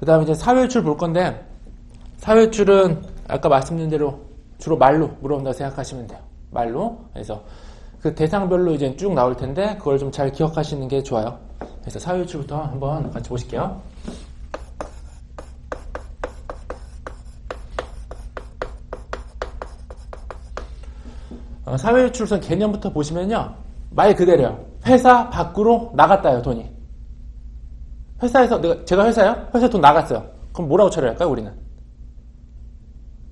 다음에 이제 사회유출 볼 건데, 사회유출은 아까 말씀드린 대로 주로 말로 물어본다고 생각하시면 돼요. 말로. 그래서 그 대상별로 이제 쭉 나올 텐데, 그걸 좀 잘 기억하시는 게 좋아요. 그래서 사회유출부터 한번 같이 보실게요. 사회유출선 개념부터 보시면요. 말 그대로요. 회사 밖으로 나갔다요, 돈이. 회사에서, 제가 회사요? 회사에 돈 나갔어요. 그럼 뭐라고 처리할까요, 우리는?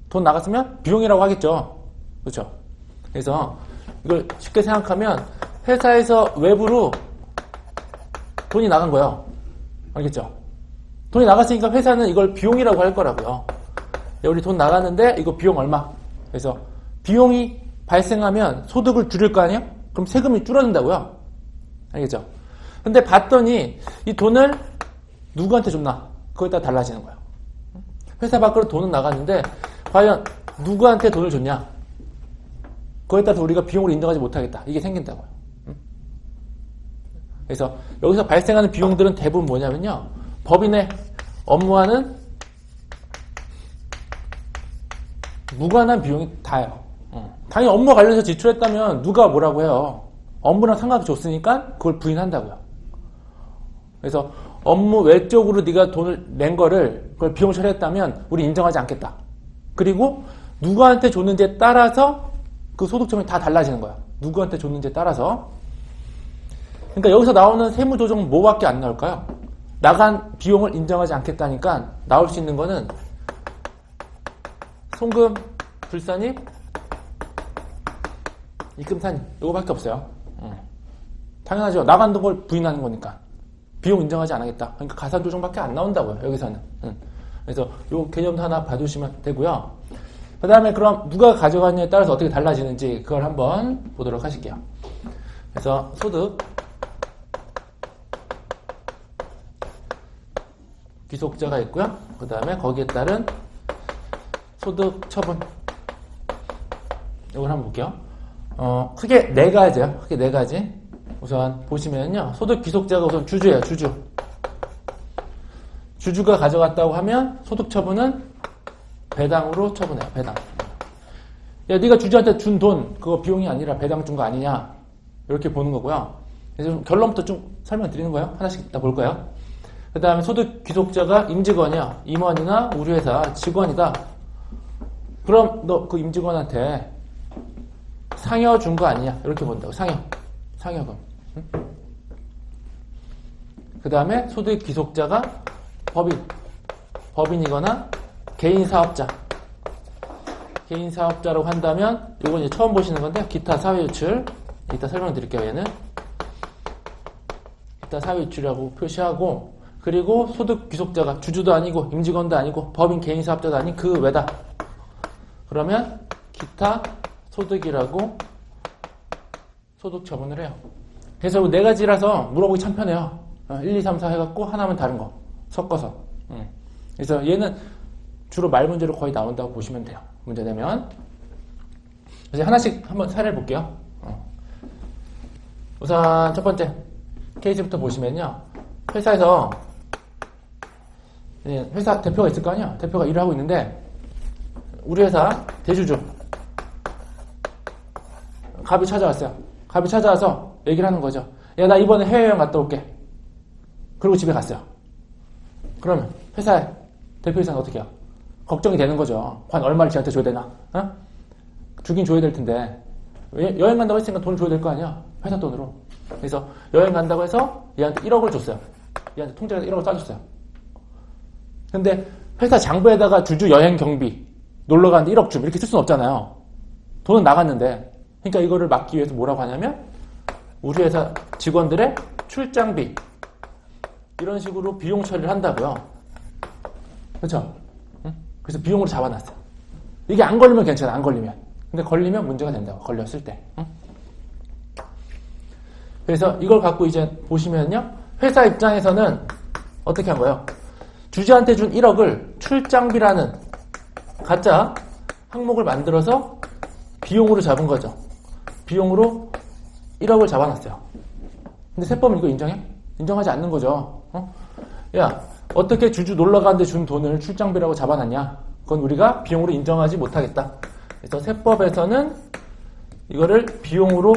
돈 나갔으면 비용이라고 하겠죠. 그렇죠? 그래서 이걸 쉽게 생각하면 회사에서 외부로 돈이 나간 거예요. 알겠죠? 돈이 나갔으니까 회사는 이걸 비용이라고 할 거라고요. 야, 우리 돈 나갔는데 이거 비용 얼마? 그래서 비용이 발생하면 소득을 줄일 거 아니에요? 그럼 세금이 줄어든다고요. 알겠죠? 근데 봤더니 이 돈을 누구한테 줬나? 그거에 따라 달라지는 거예요. 회사 밖으로 돈은 나갔는데 과연 누구한테 돈을 줬냐? 그거에 따라서 우리가 비용으로 인정하지 못하겠다. 이게 생긴다고요. 그래서 여기서 발생하는 비용들은 대부분 뭐냐면요. 법인의 업무와는 무관한 비용이 다예요. 당연히 업무 관련해서 지출했다면 누가 뭐라고 해요. 업무랑 상관없이 줬으니까 그걸 부인한다고요. 그래서 업무 외적으로 네가 돈을 낸 거를 그걸 비용 처리했다면 우리 인정하지 않겠다. 그리고 누구한테 줬는지에 따라서 그 소득점이 다 달라지는 거야. 누구한테 줬는지에 따라서. 그러니까 여기서 나오는 세무조정은 뭐밖에 안 나올까요? 나간 비용을 인정하지 않겠다니까 나올 수 있는 거는 송금, 불산입, 입금산입 이거밖에 없어요. 당연하죠. 나간 걸 부인하는 거니까. 비용 인정하지 않겠다. 그러니까 가산조정밖에 안 나온다고요. 여기서는. 그래서 이 개념도 하나 봐주시면 되고요. 그 다음에 그럼 누가 가져가느냐에 따라서 어떻게 달라지는지 그걸 한번 보도록 하실게요. 그래서 소득, 귀속자가 있고요. 그 다음에 거기에 따른 소득 처분. 이걸 한번 볼게요. 크게 네 가지요. 크게 네 가지. 우선 보시면요. 소득 귀속자가 우선 주주예요. 주주. 주주가 가져갔다고 하면 소득 처분은 배당으로 처분해요. 배당. 야, 네가 주주한테 준 돈 그거 비용이 아니라 배당 준 거 아니냐. 이렇게 보는 거고요. 그래서 좀 결론부터 좀 설명드리는 거예요. 하나씩 다 볼 거예요. 그 다음에 소득 귀속자가 임직원이야. 임원이나 우리 회사 직원이다. 그럼 너 그 임직원한테 상여 준 거 아니냐. 이렇게 본다고. 상여금. 그 다음에 소득 귀속자가 법인이거나 개인 사업자. 개인 사업자라고 한다면 이건 이제 처음 보시는 건데 기타 사회유출. 이따 설명드릴게요. 얘는 기타 사회유출이라고 표시하고 그리고 소득 귀속자가 주주도 아니고 임직원도 아니고 법인 개인 사업자도 아닌 그 외다. 그러면 기타 소득이라고 소득 처분을 해요. 그래서 네 가지라서 물어보기 참 편해요. 1, 2, 3, 4 해갖고 하나면 다른 거 섞어서. 그래서 얘는 주로 말 문제로 거의 나온다고 보시면 돼요. 문제 되면. 이제 하나씩 한번 사례를 볼게요. 우선 첫 번째 케이스부터 보시면요. 회사에서 회사 대표가 있을 거 아니야. 대표가 일을 하고 있는데 우리 회사 대주주 갑이 찾아왔어요. 갑이 찾아와서 얘기를 하는 거죠. 야, 나 이번에 해외여행 갔다 올게. 그리고 집에 갔어요. 그러면 회사에 대표이사는 어떻게 해요? 걱정이 되는 거죠. 관 얼마를 지한테 줘야 되나? 주긴 줘야 될 텐데 여행 간다고 했으니까 돈을 줘야 될 거 아니야. 회사 돈으로. 그래서 여행 간다고 해서 얘한테 1억을 줬어요. 얘한테 통장에서 1억을 따줬어요. 근데 회사 장부에다가 주주 여행 경비 놀러 가는데 1억 줌 이렇게 쓸 수는 없잖아요. 돈은 나갔는데. 그러니까 이거를 막기 위해서 뭐라고 하냐면 우리 회사 직원들의 출장비 이런 식으로 비용 처리를 한다고요. 그렇죠? 그래서 비용으로 잡아놨어요. 이게 안 걸리면 괜찮아. 안 걸리면. 근데 걸리면 문제가 된다고. 걸렸을 때. 그래서 이걸 갖고 이제 보시면요. 회사 입장에서는 어떻게 한 거예요? 주주한테 준 1억을 출장비라는 가짜 항목을 만들어서 비용으로 잡은 거죠. 비용으로 1억을 잡아놨어요. 근데 세법은 이거 인정해? 인정하지 않는 거죠. 야, 어떻게 주주 놀러 가는데 준 돈을 출장비라고 잡아놨냐? 그건 우리가 비용으로 인정하지 못하겠다. 그래서 세법에서는 이거를 비용으로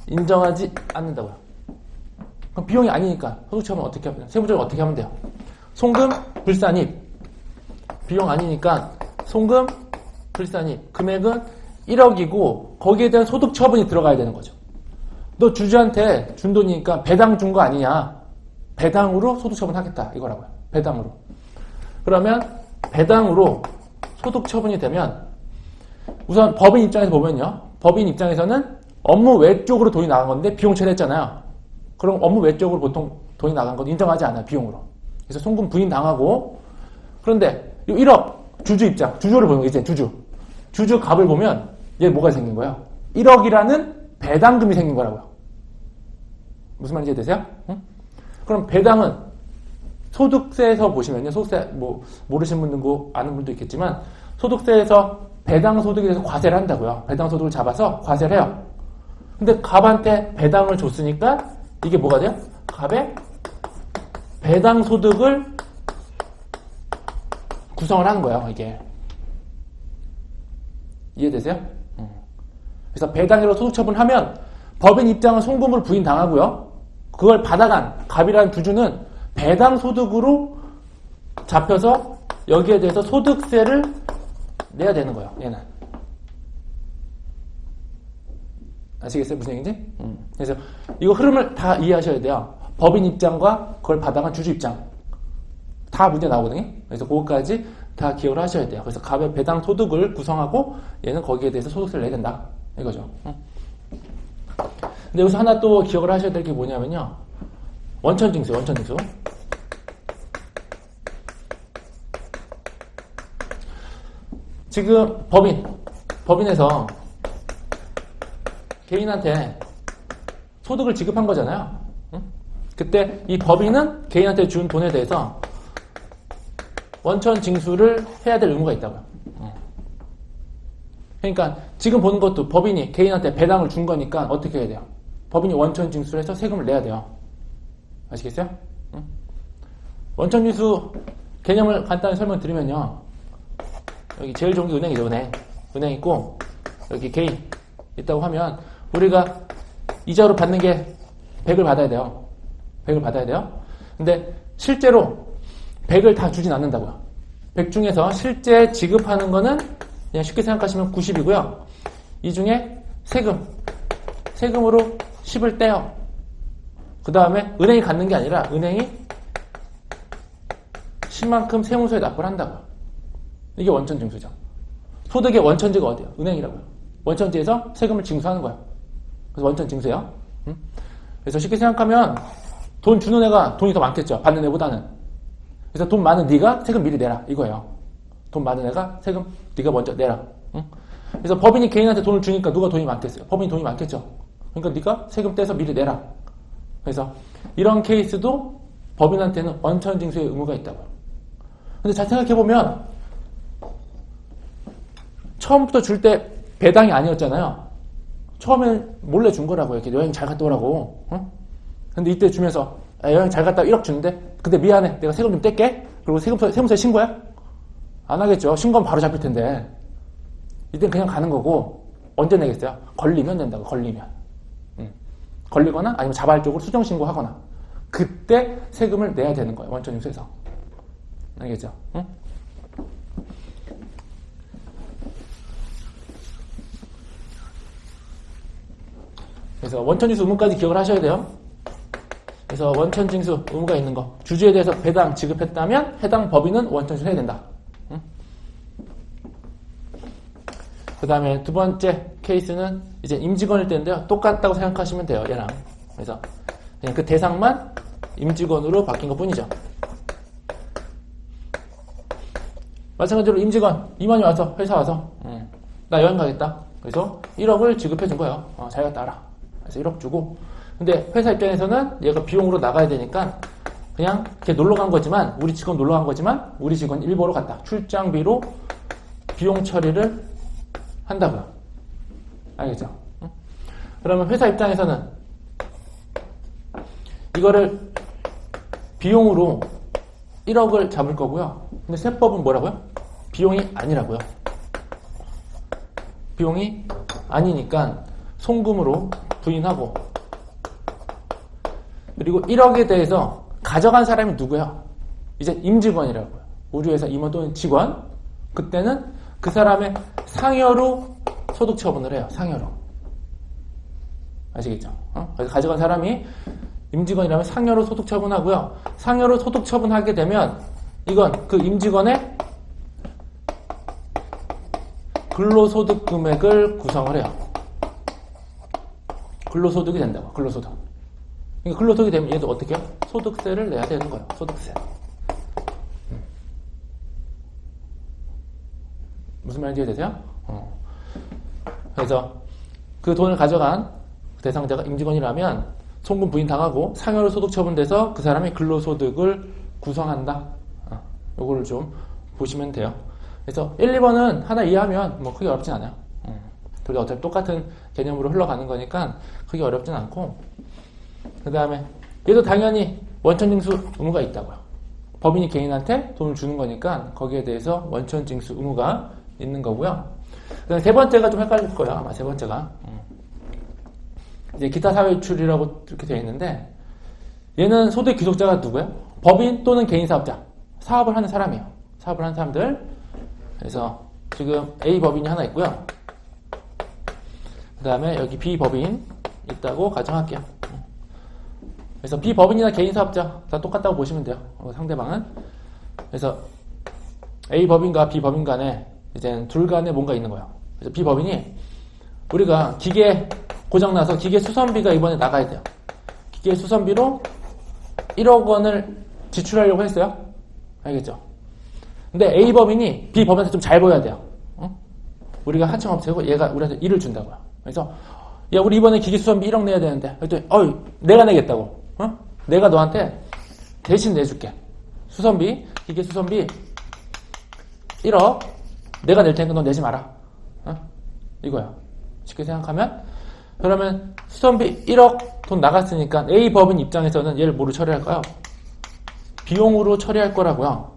인정하지 않는다고요. 그럼 비용이 아니니까 소득처분 어떻게 하면, 세부적으로 어떻게 하면 돼요? 송금, 불산입. 비용 아니니까 송금, 불산입. 금액은 1억이고 거기에 대한 소득처분이 들어가야 되는 거죠. 너 주주한테 준 돈이니까 배당 준 거 아니냐? 배당으로 소득처분하겠다 이거라고요. 배당으로. 그러면 배당으로 소득처분이 되면 우선 법인 입장에서 보면요. 법인 입장에서는 업무 외적으로 돈이 나간 건데 비용 처리했잖아요. 그럼 업무 외적으로 보통 돈이 나간 건 인정하지 않아요. 비용으로. 그래서 송금 부인 당하고, 그런데 이 1억 주주 입장, 주주를 보는 거 이제 주주 값을 보면 얘 뭐가 생긴 거예요? 1억이라는 배당금이 생긴 거라고요. 무슨 말인지 이해되세요? 응? 그럼 배당은 소득세에서 보시면요. 소득세 뭐 모르시는 분도 있고 아는 분도 있겠지만 소득세에서 배당 소득에 대해서 과세를 한다고요. 배당 소득을 잡아서 과세를 해요. 근데 갑한테 배당을 줬으니까 이게 뭐가 돼요? 갑의 배당 소득을 구성을 하는 거예요. 이게 이해되세요? 그래서 배당으로 소득처분하면 법인 입장은 송금으로 부인당하고요. 그걸 받아간 갑이라는 주주는 배당 소득으로 잡혀서 여기에 대해서 소득세를 내야 되는 거예요. 얘는. 아시겠어요? 무슨 얘기인지? 그래서 이거 흐름을 다 이해하셔야 돼요. 법인 입장과 그걸 받아간 주주 입장. 다 문제 나오거든요. 그래서 그것까지 다 기억을 하셔야 돼요. 그래서 갑의 배당 소득을 구성하고 얘는 거기에 대해서 소득세를 내야 된다. 이거죠. 근데 여기서 하나 또 기억을 하셔야 될 게 뭐냐면요. 원천징수. 지금 법인에서 개인한테 소득을 지급한 거잖아요. 그때 이 법인은 개인한테 준 돈에 대해서 원천징수를 해야 될 의무가 있다고요. 그러니까 지금 보는 것도 법인이 개인한테 배당을 준 거니까 어떻게 해야 돼요? 법인이 원천징수를 해서 세금을 내야 돼요. 아시겠어요? 원천징수 개념을 간단히 설명드리면요. 여기 제일 좋은 게 은행이죠. 은행 있고 여기 개인 있다고 하면 우리가 이자로 받는 게 100을 받아야 돼요. 100을 받아야 돼요. 근데 실제로 100을 다 주진 않는다고요. 100 중에서 실제 지급하는 거는 그냥 쉽게 생각하시면 90이고요. 이 중에 세금으로 10을 떼요. 그 다음에 은행이 갖는 게 아니라 은행이 10만큼 세무서에 납부를 한다고요. 이게 원천징수죠. 소득의 원천지가 어디예요? 은행이라고요. 원천지에서 세금을 징수하는 거예요. 그래서 원천징수예요. 그래서 쉽게 생각하면 돈 주는 애가 돈이 더 많겠죠. 받는 애보다는. 그래서 돈 많은 네가 세금 미리 내라 이거예요. 돈 많은 애가 세금 네가 먼저 내라. 그래서 법인이 개인한테 돈을 주니까 누가 돈이 많겠어요? 법인이 돈이 많겠죠. 그러니까 네가 세금 떼서 미리 내라. 그래서 이런 케이스도 법인한테는 원천징수의 의무가 있다고요. 근데 잘 생각해보면 처음부터 줄 때 배당이 아니었잖아요. 처음엔 몰래 준 거라고요. 이렇게 여행 잘 갔다 오라고. 근데 이때 주면서 여행 잘 갔다 1억 주는데 근데 미안해. 내가 세금 좀 뗄게. 그리고 세무서에 신고해? 안 하겠죠. 신고하면 바로 잡힐 텐데. 이땐 그냥 가는 거고 언제 내겠어요? 걸리면 낸다고. 걸리거나 아니면 자발적으로 수정신고하거나 그때 세금을 내야 되는 거예요. 원천징수에서. 알겠죠? 응? 그래서 원천징수 의무까지 기억을 하셔야 돼요. 그래서 원천징수 의무가 있는 거. 주주에 대해서 배당 지급했다면 해당 법인은 원천징수 해야 된다. 응? 그 다음에 두 번째 케이스는 이제 임직원일 때인데요. 똑같다고 생각하시면 돼요. 얘랑. 그래서 그냥 그 대상만 임직원으로 바뀐 것 뿐이죠. 마찬가지로 임직원 이만희 와서 회사 와서 나 여행 가겠다. 그래서 1억을 지급해 준 거예요. 잘 갔다 와라. 그래서 1억 주고 근데 회사 입장에서는 얘가 비용으로 나가야 되니까 그냥 걔 놀러 간 거지만 우리 직원 놀러 간 거지만 우리 직원 일보러 갔다. 출장비로 비용 처리를 한다고요. 알겠죠? 그러면 회사 입장에서는 이거를 비용으로 1억을 잡을 거고요. 근데 세법은 뭐라고요? 비용이 아니라고요. 비용이 아니니까 송금으로 부인하고, 그리고 1억에 대해서 가져간 사람이 누구예요? 이제 임직원이라고요. 우리 회사 임원 또는 직원. 그때는 그 사람의 상여로 소득 처분을 해요. 상여로. 아시겠죠? 그래서 가져간 사람이 임직원이라면 상여로 소득 처분하고요. 상여로 소득 처분하게 되면 이건 그 임직원의 근로소득 금액을 구성을 해요. 근로소득이 된다고. 근로소득. 그러니까 근로소득이 되면 얘도 어떻게 해요? 소득세를 내야 되는 거예요. 소득세. 무슨 말인지 이해되세요? 그래서 그 돈을 가져간 대상자가 임직원이라면 송금 부인 당하고 상여로 소득 처분돼서 그 사람이 근로소득을 구성한다. 요거를 좀 보시면 돼요. 그래서 1, 2번은 하나 이해하면 뭐 크게 어렵진 않아요. 둘이 어차피 똑같은 개념으로 흘러가는 거니까 크게 어렵진 않고, 그 다음에 얘도 당연히 원천징수 의무가 있다고요. 법인이 개인한테 돈을 주는 거니까 거기에 대해서 원천징수 의무가 있는 거고요. 그다음에 세 번째가 좀 헷갈릴 거예요. 아마 세 번째가 이제 기타 사회유출이라고 이렇게 되어 있는데, 얘는 소득 귀속자가 누구예요? 법인 또는 개인 사업자. 사업을 하는 사람이에요. 사업을 하는 사람들. 그래서 지금 A 법인이 하나 있고요. 그 다음에 여기 B 법인 있다고 가정할게요. 그래서 B 법인이나 개인 사업자 다 똑같다고 보시면 돼요. 상대방은. 그래서 A 법인과 B 법인 간에 이제 둘 간에 뭔가 있는 거예요. 그래서 B 법인이 우리가 기계 고장나서 기계 수선비가 이번에 나가야 돼요. 기계 수선비로 1억 원을 지출하려고 했어요. 알겠죠? 근데 A 법인이 B 법인한테 좀 잘 보여야 돼요. 우리가 하청업체고 얘가 우리한테 일을 준다고요. 그래서 야, 우리 이번에 기계 수선비 1억 내야 되는데, 그랬더니 내가 내겠다고. 내가 너한테 대신 내줄게. 수선비, 기계 수선비 1억 내가 낼 테니까 너 내지 마라. 이거야. 쉽게 생각하면, 그러면 수선비 1억 돈 나갔으니까 A 법인 입장에서는 얘를 뭐로 처리할까요? 비용으로 처리할 거라고요.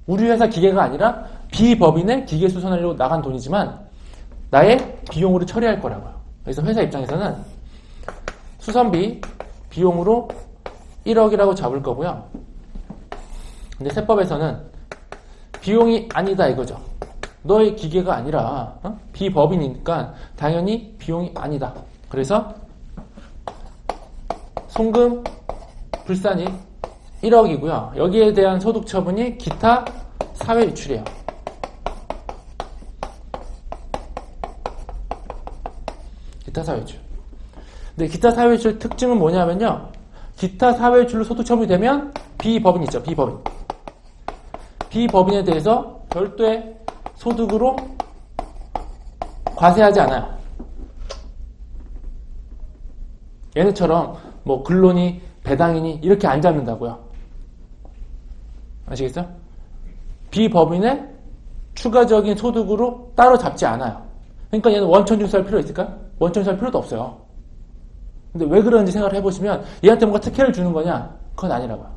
우리 회사 기계가 아니라 B 법인의 기계 수선하려고 나간 돈이지만 나의 비용으로 처리할 거라고요. 그래서 회사 입장에서는 수선비 비용으로 1억이라고 잡을 거고요. 근데 세법에서는 비용이 아니다 이거죠. 너의 기계가 아니라 B 법인이니까 당연히 비용이 아니다. 그래서 송금 불산이 1억이고요. 여기에 대한 소득 처분이 기타 사회유출이에요. 기타 사회유출. 근데 기타 사회유출 특징은 뭐냐면요. 기타 사회유출로 소득 처분이 되면 B법인 있죠. B법인. B법인에 대해서 별도의 소득으로 과세하지 않아요. 얘네처럼 뭐 근로니 배당이니 이렇게 안 잡는다고요. 아시겠어요? B법인의 추가적인 소득으로 따로 잡지 않아요. 그러니까 얘는 원천징수할 필요 있을까요? 원천징수할 필요도 없어요. 근데 왜 그런지 생각을 해보시면 얘한테 뭔가 특혜를 주는 거냐? 그건 아니라고요.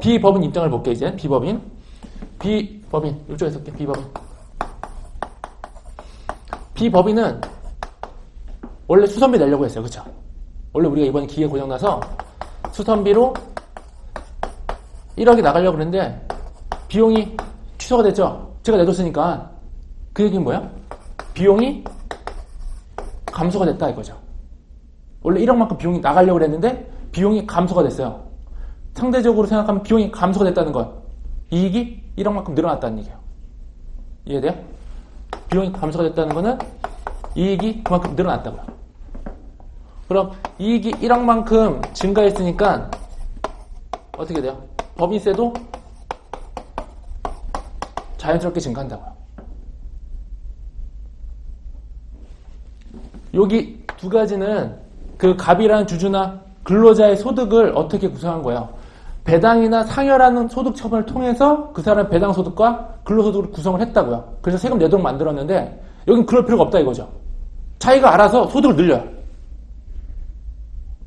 B법인 입장을 볼게요. 이제 B법인 이쪽에 쓸게요. B법인은 원래 수선비 내려고 했어요. 그쵸? 원래 우리가 이번에 기계 고장나서 수선비로 1억이 나가려고 그랬는데 비용이 취소가 됐죠. 제가 내줬으니까 그 얘기는 뭐야? 비용이 감소가 됐다 이거죠. 원래 1억만큼 비용이 나가려고 그랬는데 비용이 감소가 됐어요. 상대적으로 생각하면 비용이 감소가 됐다는 건 이익이 1억만큼 늘어났다는 얘기예요. 이해돼요? 비용이 감소가 됐다는 거는 이익이 그만큼 늘어났다고요. 그럼 이익이 1억만큼 증가했으니까 어떻게 돼요? 법인세도 자연스럽게 증가한다고요. 여기 두 가지는 그 갑이라는 주주나 근로자의 소득을 어떻게 구성한 거예요? 배당이나 상여라는 소득 처분을 통해서 그 사람의 배당 소득과 근로소득을 구성을 했다고요. 그래서 세금 내도록 만들었는데 여긴 그럴 필요가 없다 이거죠. 자기가 알아서 소득을 늘려요.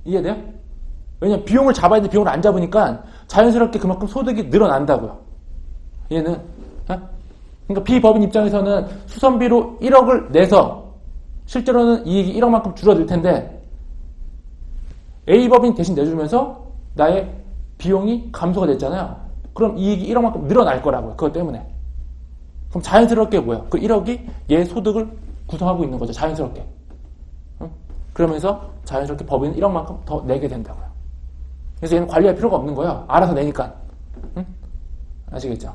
이해돼요? 왜냐면 비용을 잡아야 되는데 비용을 안 잡으니까 자연스럽게 그만큼 소득이 늘어난다고요. 얘는. 그러니까 비법인 입장에서는 수선비로 1억을 내서 실제로는 이익이 1억만큼 줄어들 텐데 A법인 대신 내주면서 나의 비용이 감소가 됐잖아요. 그럼 이익이 1억만큼 늘어날 거라고요. 그것 때문에. 그럼 자연스럽게 뭐야? 그 1억이 얘 소득을 구성하고 있는 거죠. 자연스럽게. 그러면서 자연스럽게 법인은 1억만큼 더 내게 된다고요. 그래서 얘는 관리할 필요가 없는 거예요. 알아서 내니까. 아시겠죠?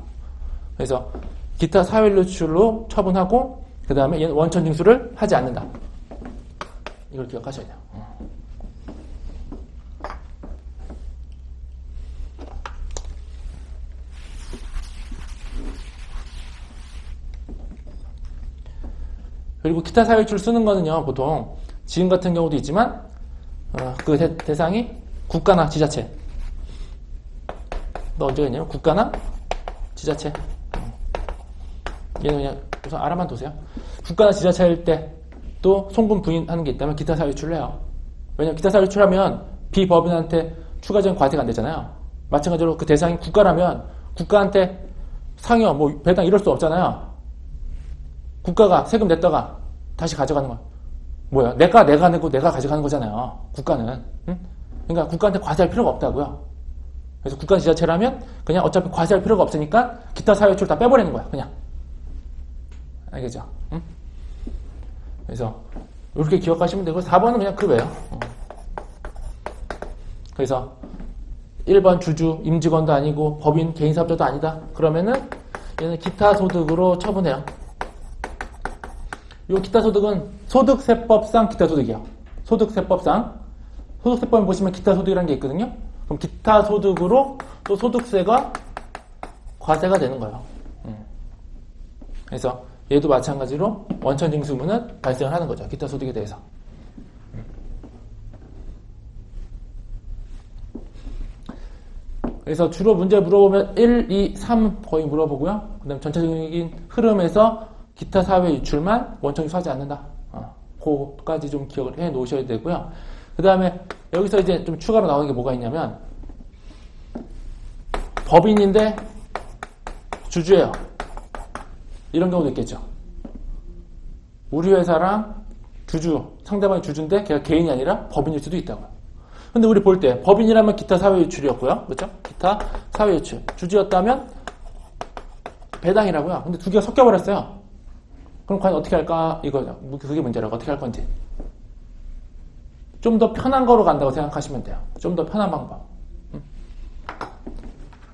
그래서 기타 사회일로출로 처분하고 그 다음에 얘는 원천 징수를 하지 않는다. 이걸 기억하셔야 돼요. 그리고 기타 사회출 쓰는 거는요, 보통 지금 같은 경우도 있지만 그 대상이 국가나 지자체. 너 언제가 있냐면 국가나 지자체. 얘는 그냥 우선 알아만 두세요. 국가나 지자체일 때 또 송금 부인하는 게 있다면 기타 사회출을 해요. 왜냐면 기타 사회출하면 비법인한테 추가적인 과태가 안 되잖아요. 마찬가지로 그 대상이 국가라면 국가한테 상여, 뭐 배당 이럴 수 없잖아요. 국가가 세금 냈다가 다시 가져가는 거야. 뭐야? 내가 내고 내가 가져가는 거잖아요. 국가는. 응? 그러니까 국가한테 과세할 필요가 없다고요. 그래서 국가 지자체라면 그냥 어차피 과세할 필요가 없으니까 기타 사회출 다 빼버리는 거야. 그냥. 알겠죠? 응? 그래서 이렇게 기억하시면 되고 4번은 그냥 그거예요. 그래서 1번 주주, 임직원도 아니고 법인, 개인사업자도 아니다. 그러면은 얘는 기타 소득으로 처분해요. 이 기타 소득은 소득세법상 기타 소득이에요. 소득세법상. 소득세법에 보시면 기타 소득이라는 게 있거든요. 그럼 기타 소득으로 또 소득세가 과세가 되는 거예요. 그래서 얘도 마찬가지로 원천징수분은 발생을 하는 거죠. 기타 소득에 대해서. 그래서 주로 문제 물어보면 1, 2, 3 거의 물어보고요. 그 다음에 전체적인 흐름에서 기타 사회 유출만 원천징수하지 않는다. 그거까지 좀 기억을 해 놓으셔야 되고요. 그 다음에 여기서 이제 좀 추가로 나오는 게 뭐가 있냐면 법인인데 주주예요. 이런 경우도 있겠죠. 우리 회사랑 주주, 상대방이 주주인데 걔가 개인이 아니라 법인일 수도 있다고요. 근데 우리 볼 때 법인이라면 기타 사회 유출이었고요. 그렇죠? 기타 사회 유출. 주주였다면 배당이라고요. 근데 두 개가 섞여버렸어요. 그럼 과연 어떻게 할까? 이거죠. 그게 문제라고. 어떻게 할 건지. 좀 더 편한 거로 간다고 생각하시면 돼요. 좀 더 편한 방법.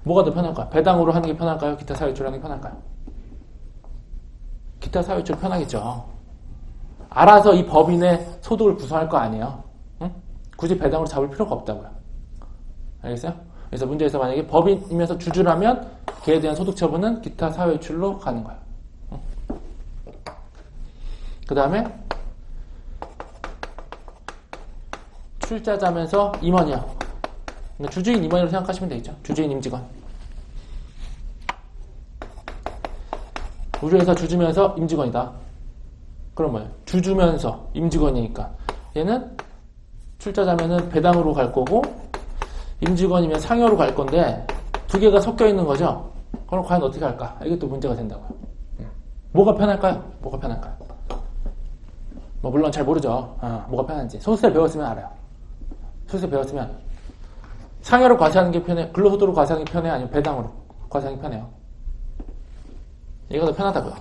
뭐가 더 편할까요? 배당으로 하는 게 편할까요? 기타 사회 유출하는 게 편할까요? 기타 사회 유출 편하겠죠. 알아서 이 법인의 소득을 구성할 거 아니에요. 응? 굳이 배당으로 잡을 필요가 없다고요. 알겠어요? 그래서 문제에서 만약에 법인이면서 주주라면 걔에 대한 소득 처분은 기타 사회 유출로 가는 거예요. 응? 그 다음에 출자자면서 임원이요. 그러니까 주주인 임원이라고 생각하시면 되겠죠. 주주인 임직원. 우리 회사 주주면서 임직원이다. 그럼 뭐예요? 주주면서 임직원이니까 얘는 출자자면은 배당으로 갈 거고 임직원이면 상여로 갈 건데 두 개가 섞여 있는 거죠. 그럼 과연 어떻게 할까? 이게 또 문제가 된다고요. 뭐가 편할까요? 뭐가 편할까요? 뭐 물론 잘 모르죠. 뭐가 편한지. 소득세 배웠으면 알아요. 소득세 배웠으면 상여로 과세하는 게 편해? 근로소득으로 과세하는 게 편해? 아니면 배당으로 과세하는 게 편해요? 얘가 더 편하다고요.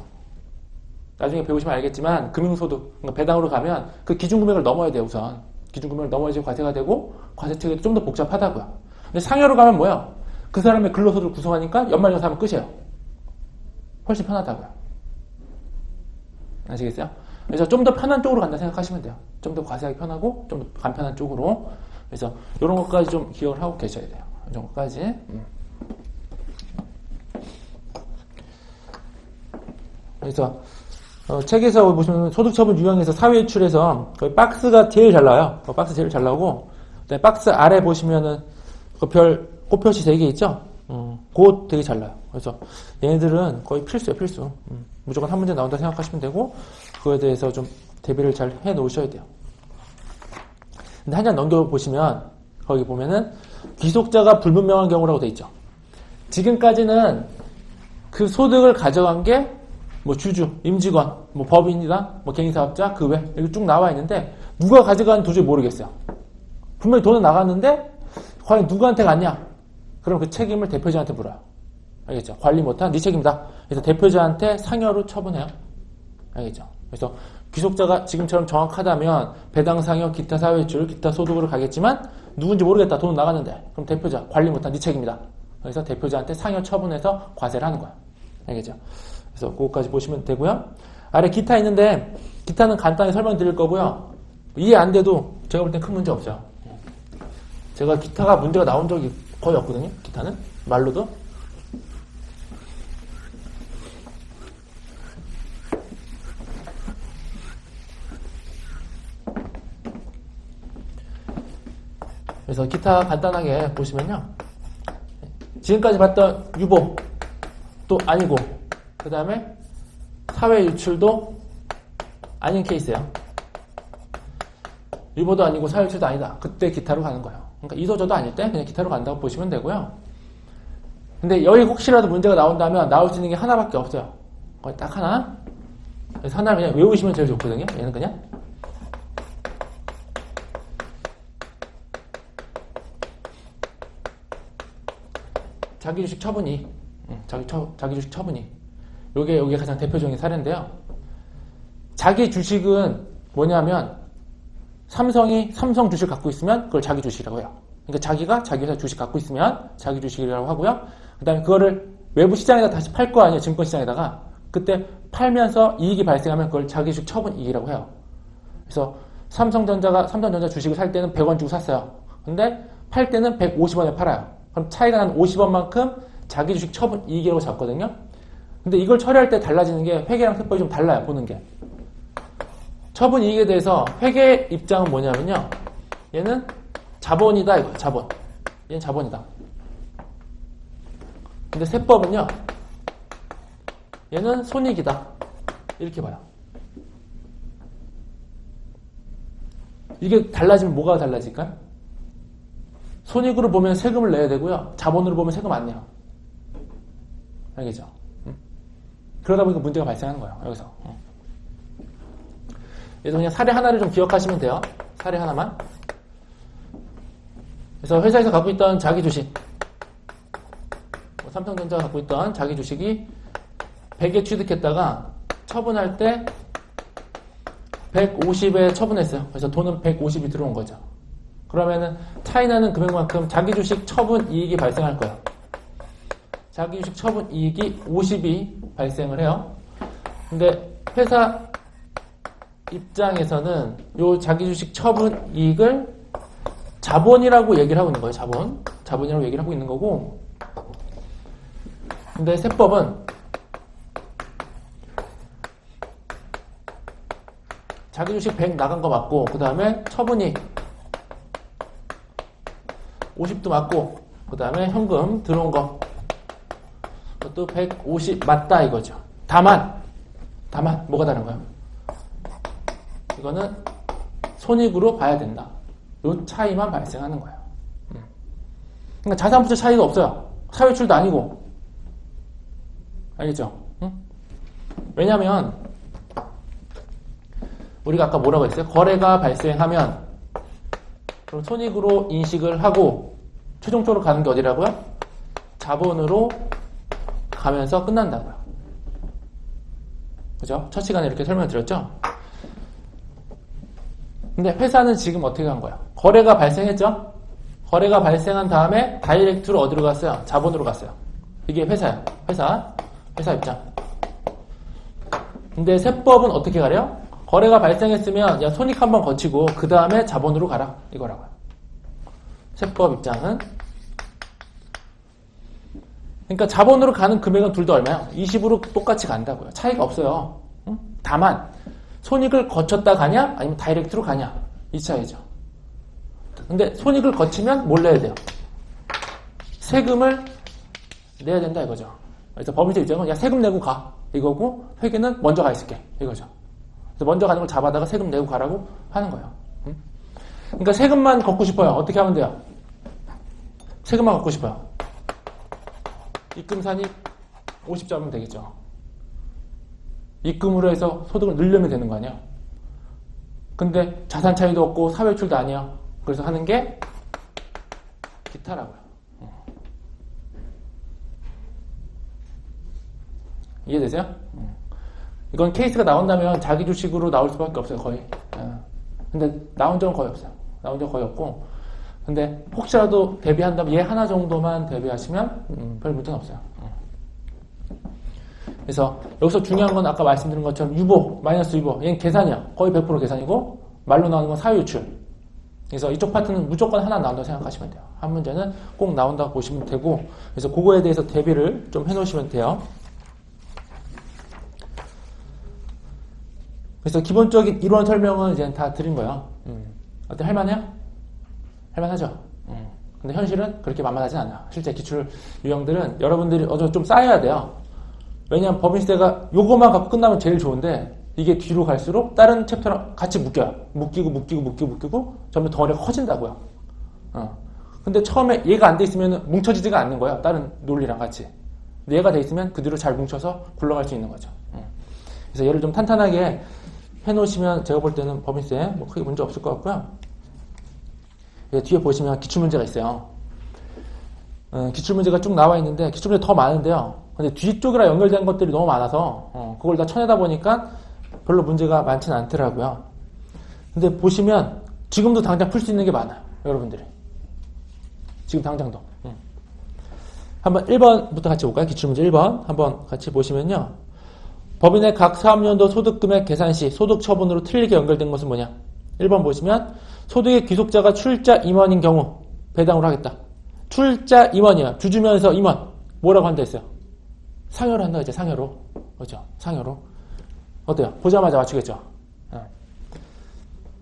나중에 배우시면 알겠지만 금융소득, 그러니까 배당으로 가면 그 기준금액을 넘어야 돼요. 우선 기준금액을 넘어야지 과세가 되고 과세책이 좀 더 복잡하다고요. 근데 상여로 가면 뭐예요? 그 사람의 근로소득을 구성하니까 연말정산하면 끝이에요. 훨씬 편하다고요. 아시겠어요? 그래서 좀 더 편한 쪽으로 간다 생각하시면 돼요. 좀 더 과세하기 편하고 좀 더 간편한 쪽으로. 그래서 이런 것까지 좀 기억을 하고 계셔야 돼요. 이 정도까지. 그래서 책에서 보시면 소득처분 유형에서 사회유출에서 거의 박스가 제일 잘 나와요. 박스 제일 잘 나오고 그다음에 박스 아래 보시면은 그 별 꽃표시 3개 있죠? 그거 되게 잘 나와요. 그래서 얘네들은 거의 필수예요. 필수. 무조건 한 문제 나온다 생각하시면 되고 그거에 대해서 좀 대비를 잘 해 놓으셔야 돼요. 근데 한 장 넘겨보시면 거기 보면은 귀속자가 불분명한 경우라고 돼 있죠. 지금까지는 그 소득을 가져간 게 뭐 주주, 임직원, 뭐 법인이다, 뭐 개인사업자, 그 외 이렇게 쭉 나와 있는데 누가 가져가는지 도저히 모르겠어요. 분명히 돈은 나갔는데 과연 누구한테 갔냐? 그럼 그 책임을 대표자한테 물어요. 알겠죠? 관리 못한 네 책임이다. 그래서 대표자한테 상여로 처분해요. 알겠죠? 그래서 귀속자가 지금처럼 정확하다면 배당 상여, 기타 사회출, 기타 소득으로 가겠지만 누군지 모르겠다. 돈은 나갔는데 그럼 대표자 관리 못한 네 책임이다. 그래서 대표자한테 상여 처분해서 과세를 하는 거야. 알겠죠? 그래서 그거까지 보시면 되고요. 아래 기타 있는데 기타는 간단히 설명드릴 거고요. 이해 안 돼도 제가 볼 땐 큰 문제 없어요. 제가 기타가 문제가 나온 적이 거의 없거든요. 기타는 말로도. 그래서 기타 간단하게 보시면요. 지금까지 봤던 유보 또 아니고 그 다음에 사회 유출도 아닌 케이스예요. 유보도 아니고 사회 유출도 아니다. 그때 기타로 가는 거예요. 그러니까 이소저도 아닐 때 그냥 기타로 간다고 보시면 되고요. 근데 여기 혹시라도 문제가 나온다면 나올 수 있는 게 하나밖에 없어요. 거의 딱 하나. 그래서 하나를 그냥 외우시면 제일 좋거든요. 얘는 그냥 자기주식 처분이, 자기주식 처분이. 요게 가장 대표적인 사례인데요. 자기 주식은 뭐냐면, 삼성이 삼성 주식 갖고 있으면 그걸 자기 주식이라고 해요. 그러니까 자기가 자기 회사 주식 갖고 있으면 자기 주식이라고 하고요. 그 다음에 그거를 외부 시장에다 다시 팔 거 아니에요. 증권시장에다가. 그때 팔면서 이익이 발생하면 그걸 자기주식 처분 이익이라고 해요. 그래서 삼성전자 주식을 살 때는 100원 주고 샀어요. 근데 팔 때는 150원에 팔아요. 그럼 차이가 난 50원만큼 자기 주식 처분 이익이라고 잡거든요. 근데 이걸 처리할 때 달라지는 게 회계랑 세법이 좀 달라요. 보는 게. 처분 이익에 대해서 회계 입장은 뭐냐면요. 얘는 자본이다 이거예요. 자본. 얘는 자본이다. 근데 세법은요. 얘는 손익이다. 이렇게 봐요. 이게 달라지면 뭐가 달라질까요? 손익으로 보면 세금을 내야 되고요. 자본으로 보면 세금 안 내요. 알겠죠? 그러다 보니까 문제가 발생하는 거예요. 여기서. 그래서 그냥 사례 하나를 좀 기억하시면 돼요. 사례 하나만. 그래서 회사에서 갖고 있던 자기 주식. 삼성전자가 갖고 있던 자기 주식이 100에 취득했다가 처분할 때 150에 처분했어요. 그래서 돈은 150이 들어온 거죠. 그러면은 차이나는 금액만큼 자기 주식 처분 이익이 발생할 거예요. 자기 주식 처분 이익이 50이 발생을 해요. 근데 회사 입장에서는 요 자기 주식 처분 이익을 자본이라고 얘기를 하고 있는 거예요. 자본이라고 얘기를 하고 있는 거고. 근데 세법은 자기 주식 100 나간 거 맞고 그 다음에 처분이익 50도 맞고 그 다음에 현금 들어온 거 그것도 150 맞다 이거죠. 다만 뭐가 다른 거야? 이거는 손익으로 봐야 된다. 요 차이만 발생하는 거예요. 그러니까 자산부채 차이도 없어요. 사회출도 아니고. 알겠죠? 응? 왜냐면 우리가 아까 뭐라고 했어요? 거래가 발생하면 그럼 손익으로 인식을 하고 최종적으로 가는 게 어디라고요? 자본으로 가면서 끝난다고요. 그죠? 첫 시간에 이렇게 설명드렸죠? 근데 회사는 지금 어떻게 한 거야? 거래가 발생했죠? 거래가 발생한 다음에 다이렉트로 어디로 갔어요? 자본으로 갔어요. 이게 회사야. 회사 입장. 근데 세법은 어떻게 가래요? 거래가 발생했으면 야 손익 한번 거치고 그 다음에 자본으로 가라. 이거라고요. 세법 입장은. 그러니까 자본으로 가는 금액은 둘 다 얼마야? 20으로 똑같이 간다고요. 차이가 없어요. 응? 다만 손익을 거쳤다 가냐? 아니면 다이렉트로 가냐? 이 차이죠. 근데 손익을 거치면 뭘 내야 돼요? 세금을 내야 된다 이거죠. 그래서 법인세 입장은 야 세금 내고 가 이거고 회계는 먼저 가 있을게 이거죠. 그래서 먼저 가는 걸 잡아다가 세금 내고 가라고 하는 거예요. 그러니까 세금만 걷고 싶어요. 어떻게 하면 돼요? 세금만 걷고 싶어요. 입금산입 50 잡으면 되겠죠. 입금으로 해서 소득을 늘려면 되는 거 아니야. 근데 자산 차이도 없고 사회출도 아니야. 그래서 하는 게 기타라고요. 이해되세요? 이건 케이스가 나온다면 자기 주식으로 나올 수밖에 없어요. 거의. 근데 나온 적은 거의 없어요. 나온 적은 거의 없고, 근데 혹시라도 대비한다면 얘 하나 정도만 대비하시면 별 문제는 없어요. 그래서 여기서 중요한 건 아까 말씀드린 것처럼 유보, 마이너스 유보, 얘는 계산이야. 거의 100% 계산이고, 말로 나오는 건 사유유출. 그래서 이쪽 파트는 무조건 하나 나온다고 생각하시면 돼요. 한 문제는 꼭 나온다고 보시면 되고, 그래서 그거에 대해서 대비를 좀 해놓으시면 돼요. 그래서 기본적인 이론 설명은 이제 다 드린 거예요. 어때? 할만해요? 할만하죠? 근데 현실은 그렇게 만만하진 않아요. 실제 기출 유형들은 여러분들이 좀 쌓여야 돼요. 왜냐하면 법인세가 요거만 갖고 끝나면 제일 좋은데 이게 뒤로 갈수록 다른 챕터랑 같이 묶여요. 묶이고 점점 덩어리가 커진다고요. 근데 처음에 얘가 안 돼 있으면 뭉쳐지지가 않는 거예요. 다른 논리랑 같이. 근데 얘가 돼 있으면 그 뒤로 잘 뭉쳐서 굴러갈 수 있는 거죠. 그래서 얘를 좀 탄탄하게 해놓으시면 제가 볼 때는 법인세 뭐 크게 문제 없을 것 같고요. 뒤에 보시면 기출문제가 있어요. 기출문제가 쭉 나와 있는데 기출문제 더 많은데요. 근데 뒤쪽이랑 연결된 것들이 너무 많아서 그걸 다 쳐내다 보니까 별로 문제가 많지는 않더라고요. 근데 보시면 지금도 당장 풀 수 있는 게 많아요. 여러분들이. 지금 당장도. 한번 1번부터 같이 볼까요? 기출문제 1번 한번 같이 보시면요. 법인의 각 사업연도 소득금액 계산 시 소득 처분으로 틀리게 연결된 것은 뭐냐? 1번 보시면 소득의 귀속자가 출자 임원인 경우 배당으로 하겠다. 출자 임원이야. 주주면서 임원. 뭐라고 한다 했어요? 상여로 한다 했죠. 상여로. 그렇죠. 상여로. 어때요? 보자마자 맞추겠죠?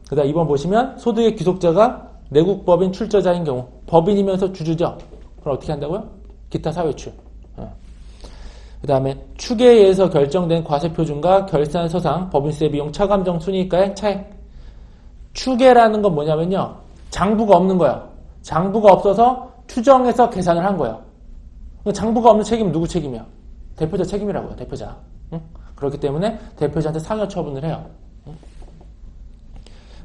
그 다음 2번 보시면 소득의 귀속자가 내국법인 출자자인 경우 법인이면서 주주죠. 그럼 어떻게 한다고요? 기타 사회출. 그 다음에 추계에 의해서 결정된 과세표준과 결산서상 법인세 비용 차감정 순이익가의 차액. 추계라는 건 뭐냐면요. 장부가 없는 거예요. 장부가 없어서 추정해서 계산을 한 거예요. 장부가 없는 책임은 누구 책임이야? 대표자 책임이라고요. 대표자. 응? 그렇기 때문에 대표자한테 상여 처분을 해요. 응?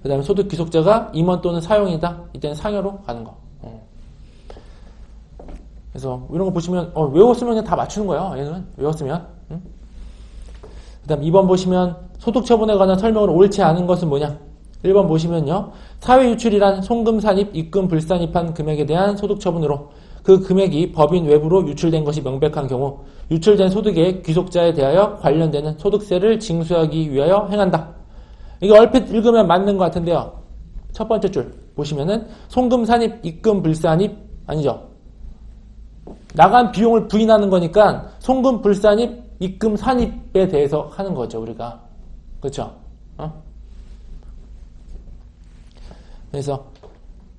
그 다음에 소득 귀속자가 임원 또는 사용이다. 이때는 상여로 가는 거. 그래서 이런 거 보시면 외웠으면 그냥 다 맞추는 거예요. 얘는 외웠으면. 응? 그 다음 2번 보시면 소득 처분에 관한 설명으로 옳지 않은 것은 뭐냐? 1번 보시면요. 사회유출이란 송금산입, 입금 불산입한 금액에 대한 소득 처분으로 그 금액이 법인 외부로 유출된 것이 명백한 경우 유출된 소득의 귀속자에 대하여 관련되는 소득세를 징수하기 위하여 행한다. 이게 얼핏 읽으면 맞는 것 같은데요. 첫 번째 줄 보시면은 송금산입, 입금 불산입 아니죠. 나간 비용을 부인하는 거니까 송금 불산입, 입금 산입에 대해서 하는 거죠. 우리가. 그렇죠? 그래서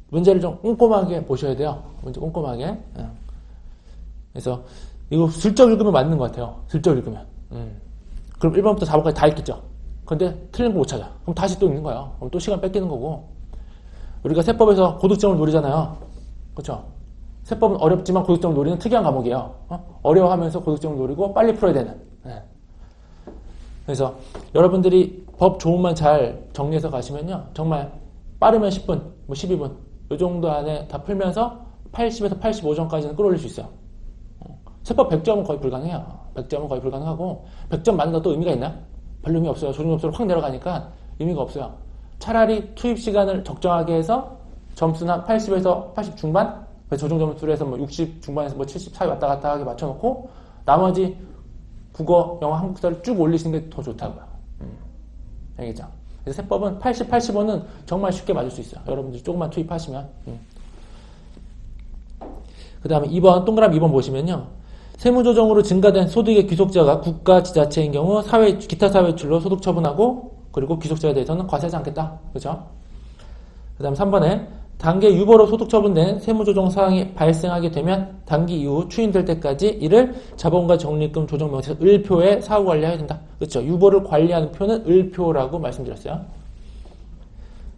문제를 좀 꼼꼼하게 보셔야 돼요. 문제 꼼꼼하게. 그래서 이거 슬쩍 읽으면 맞는 것 같아요. 슬쩍 읽으면. 그럼 1번부터 4번까지 다 읽겠죠. 근데 틀린 거 못 찾아. 그럼 다시 또 읽는 거예요. 그럼 또 시간 뺏기는 거고. 우리가 세법에서 고득점을 노리잖아요. 그렇죠? 세법은 어렵지만 고득점을 노리는 특이한 과목이에요. 어려워하면서 고득점을 노리고 빨리 풀어야 되는. 그래서 여러분들이 법 조문만 잘 정리해서 가시면요. 정말 빠르면 10분, 뭐 12분 이 정도 안에 다 풀면서 80에서 85점까지는 끌어올릴 수 있어요. 세법 100점은 거의 불가능해요. 100점은 거의 불가능하고 100점 맞는다 또 의미가 있나? 별로 의미 없어요. 조중점수로 확 내려가니까 의미가 없어요. 차라리 투입 시간을 적정하게 해서 점수나 80에서 80 중반? 조중점수로 해서 뭐 60 중반에서 뭐 70 사이 왔다 갔다 하게 맞춰놓고 나머지 국어, 영어, 한국사를 쭉 올리시는 게 더 좋다고요. 알겠죠? 그래서 세법은 80, 85는 정말 쉽게 맞을 수 있어요. 여러분들이 조금만 투입하시면. 그 다음에 2번, 동그라미 2번 보시면요. 세무조정으로 증가된 소득의 귀속자가 국가, 지자체인 경우 기타 사회출로 소득 처분하고 그리고 귀속자에 대해서는 과세하지 않겠다. 그죠? 그 다음 3번에 단계 유보로 소득 처분된 세무조정 사항이 발생하게 되면 단기 이후 추인될 때까지 이를 자본과 적립금 조정 명세서 을표에 사후관리해야 된다. 그렇죠? 유보를 관리하는 표는 을표라고 말씀드렸어요.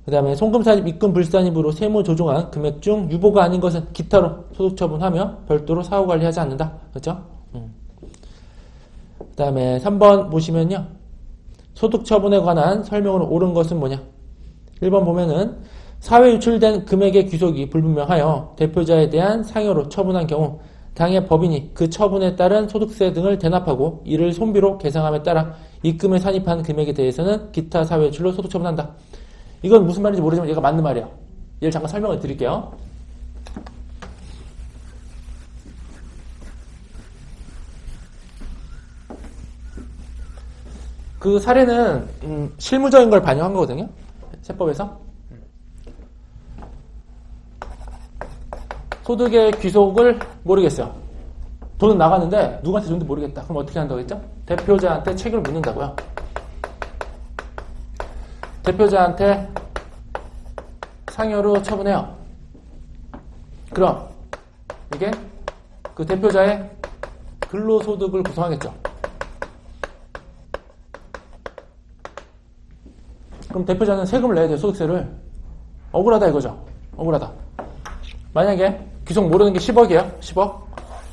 그 그 다음에 송금사입, 입금 불산입으로 세무 조정한 금액 중 유보가 아닌 것은 기타로 소득처분하며 별도로 사후관리하지 않는다. 그렇죠? 그 다음에 3번 보시면요. 소득처분에 관한 설명으로 옳은 것은 뭐냐? 1번 보면은 사회 유출된 금액의 귀속이 불분명하여 대표자에 대한 상여로 처분한 경우 당해 법인이 그 처분에 따른 소득세 등을 대납하고 이를 손비로 계상함에 따라 입금에 산입한 금액에 대해서는 기타 사회 유출로 소득처분한다. 이건 무슨 말인지 모르지만 얘가 맞는 말이에요. 얘를 잠깐 설명을 드릴게요. 그 사례는 실무적인 걸 반영한 거거든요. 세법에서. 소득의 귀속을 모르겠어요. 돈은 나갔는데 누구한테 줬는지 모르겠다. 그럼 어떻게 한다고 했죠? 대표자한테 책임을 묻는다고요. 대표자한테 상여로 처분해요. 그럼 이게 그 대표자의 근로소득을 구성하겠죠. 그럼 대표자는 세금을 내야 돼요. 소득세를. 억울하다 이거죠. 억울하다. 만약에 귀속 모르는 게 10억이에요. 10억.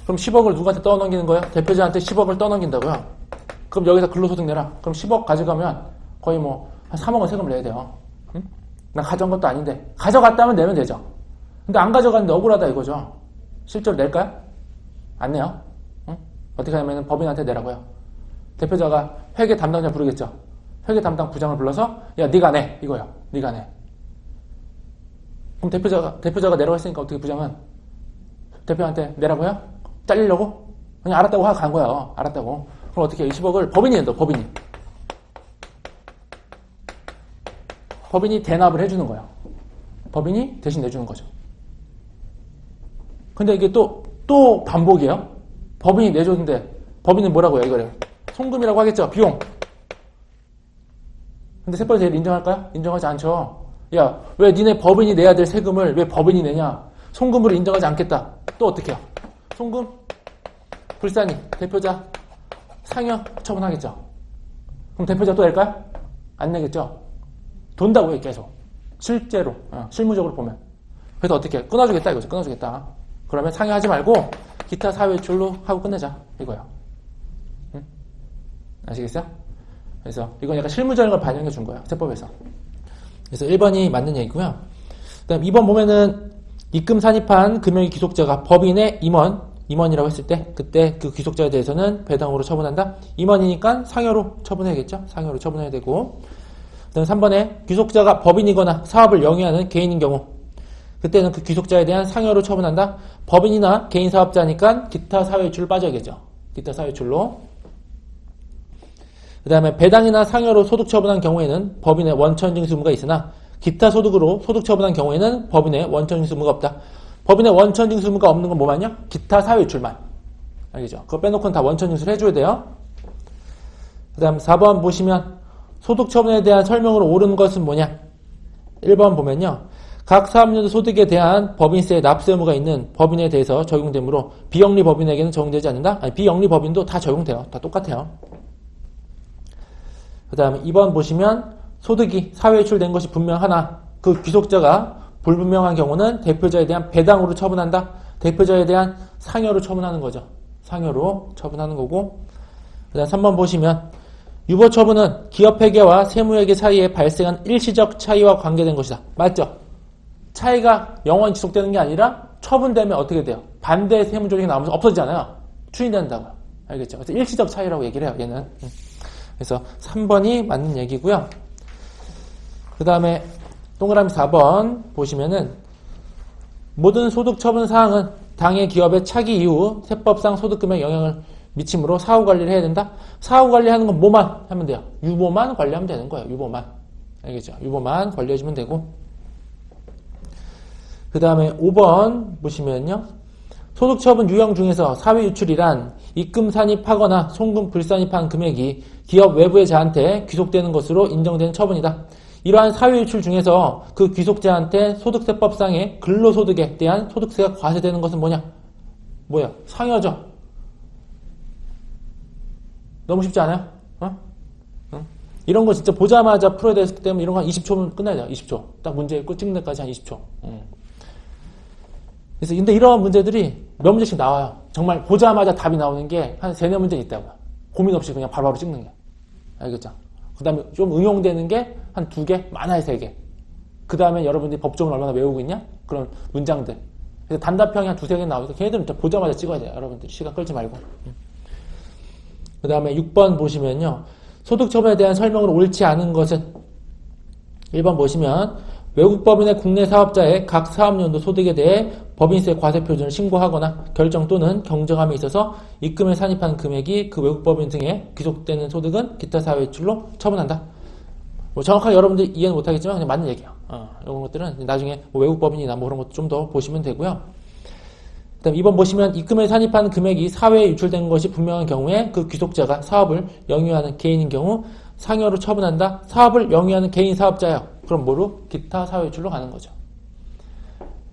그럼 10억을 누구한테 떠넘기는 거예요? 대표자한테 10억을 떠넘긴다고요. 그럼 여기서 근로소득 내라. 그럼 10억 가져가면 거의 뭐 한 3억은 세금을 내야 돼요. 응? 난 가져온 것도 아닌데. 가져갔다면 내면 되죠. 근데 안 가져갔는데 억울하다 이거죠. 실제로 낼까요? 안 내요. 응? 어떻게 하냐면 법인한테 내라고요. 대표자가 회계 담당자 부르겠죠. 회계 담당 부장을 불러서 야 네가 내 이거요. 네가 내. 그럼 대표자가 내라고 했으니까 어떻게 부장은 대표한테 내라고요? 잘리려고? 그냥 알았다고 하고 간 거야. 알았다고. 그럼 어떻게 해? 20억을 법인이 낸다. 법인이 대납을 해주는 거예요. 법인이 대신 내주는 거죠. 근데 이게 또 반복이에요. 법인이 내줬는데 법인은 뭐라고 해요? 이거를 송금이라고 하겠죠. 비용. 근데 세법에서 얘를 인정할까요? 인정하지 않죠. 야, 왜 니네 법인이 내야 될 세금을 왜 법인이 내냐? 송금으로 인정하지 않겠다. 또 어떻게 해요? 송금, 불산이, 대표자, 상여 처분하겠죠. 그럼 대표자 또 낼까요? 안 내겠죠. 돈다고 해 계속. 실제로 실무적으로 보면. 그래서 어떻게 해? 끊어주겠다 이거죠. 끊어주겠다. 그러면 상여하지 말고 기타 사회출로 하고 끝내자 이거예요. 응? 아시겠어요? 그래서 이건 약간 실무적인 걸 반영해 준 거예요. 세법에서. 그래서 1번이 맞는 얘기고요. 그 다음 2번 보면은 입금 산입한 금액의 귀속자가 법인의 임원이라고 했을 때 그때 그 귀속자에 대해서는 배당으로 처분한다. 임원이니까 상여로 처분해야겠죠. 상여로 처분해야 되고. 그 다음 3번에 귀속자가 법인이거나 사업을 영위하는 개인인 경우 그때는 그 귀속자에 대한 상여로 처분한다. 법인이나 개인 사업자니까 기타 사회출로 빠져야겠죠. 기타 사회출로. 그 다음에 배당이나 상여로 소득 처분한 경우에는 법인의 원천징수 의무가 있으나 기타 소득으로 소득 처분한 경우에는 법인의 원천징수 의무가 없다. 법인의 원천징수 의무가 없는 건 뭐만요? 기타 사회출만. 알겠죠? 그거 빼놓고는 다 원천징수를 해줘야 돼요. 그 다음 4번 보시면 소득 처분에 대한 설명으로 옳은 것은 뭐냐? 1번 보면요. 각 사업연도 소득에 대한 법인세 납세 의무가 있는 법인에 대해서 적용되므로 비영리 법인에게는 적용되지 않는다? 아니, 비영리 법인도 다 적용돼요. 다 똑같아요. 그 다음에 2번 보시면 소득이 사회에 유출된 것이 분명하나 그 귀속자가 불분명한 경우는 대표자에 대한 배당으로 처분한다. 대표자에 대한 상여로 처분하는 거죠. 상여로 처분하는 거고. 그 다음 3번 보시면 유보처분은 기업회계와 세무회계 사이에 발생한 일시적 차이와 관계된 것이다. 맞죠? 차이가 영원히 지속되는 게 아니라 처분되면 어떻게 돼요? 반대 세무조직이 나오면서 없어지잖아요. 추인된다고요. 알겠죠? 그래서 일시적 차이라고 얘기를 해요. 얘는. 그래서 3번이 맞는 얘기고요. 그 다음에 동그라미 4번 보시면은 모든 소득 처분 사항은 당해 기업의 차기 이후 세법상 소득금에 영향을 미침으로 사후관리를 해야 된다. 사후관리하는 건 뭐만 하면 돼요? 유보만 관리하면 되는 거예요. 유보만. 알겠죠? 유보만 관리해주면 되고. 그 다음에 5번 보시면요. 소득처분 유형 중에서 사회유출이란 입금 산입하거나 송금 불산입한 금액이 기업 외부의 자한테 귀속되는 것으로 인정되는 처분이다. 이러한 사회유출 중에서 그 귀속자한테 소득세법상의 근로소득에 대한 소득세가 과세되는 것은 뭐냐? 뭐야? 상여죠. 너무 쉽지 않아요? 응? 이런 거 진짜 보자마자 풀어야 되기 때문에 이런 거 한 20초면 끝나야 돼요. 20초. 딱 문제 읽고 찍는 데까지 한 20초. 그래서 근데 이런 문제들이 몇 문제씩 나와요. 정말 보자마자 답이 나오는 게 한 3, 4문제 있다고요. 고민 없이 그냥 바로바로 찍는 게. 알겠죠? 그 다음에 좀 응용되는 게 한 2개, 많아야 3개. 그 다음에 여러분들이 법정을 얼마나 외우고 있냐? 그런 문장들. 그래서 단답형이 한 2-3개 나오니까 걔네들은 보자마자 찍어야 돼요. 여러분들이 시간 끌지 말고. 그 다음에 6번 보시면요. 소득처분에 대한 설명으로 옳지 않은 것은 1번 보시면 외국 법인의 국내 사업자의 각 사업연도 소득에 대해 법인세 과세 표준을 신고하거나 결정 또는 경정함에 있어서 입금에 산입한 금액이 그 외국 법인 등에 귀속되는 소득은 기타 사회출로 처분한다. 뭐 정확하게 여러분들이 이해는 못하겠지만 그냥 맞는 얘기예요. 이런 것들은 나중에 뭐 외국 법인이나 뭐 그런 것도 좀 더 보시면 되고요. 그다음 2번 보시면 입금에 산입한 금액이 사회에 유출된 것이 분명한 경우에 그 귀속자가 사업을 영위하는 개인인 경우 상여로 처분한다. 사업을 영위하는 개인 사업자예요. 그럼 뭐로? 기타 사회 유출로 가는 거죠.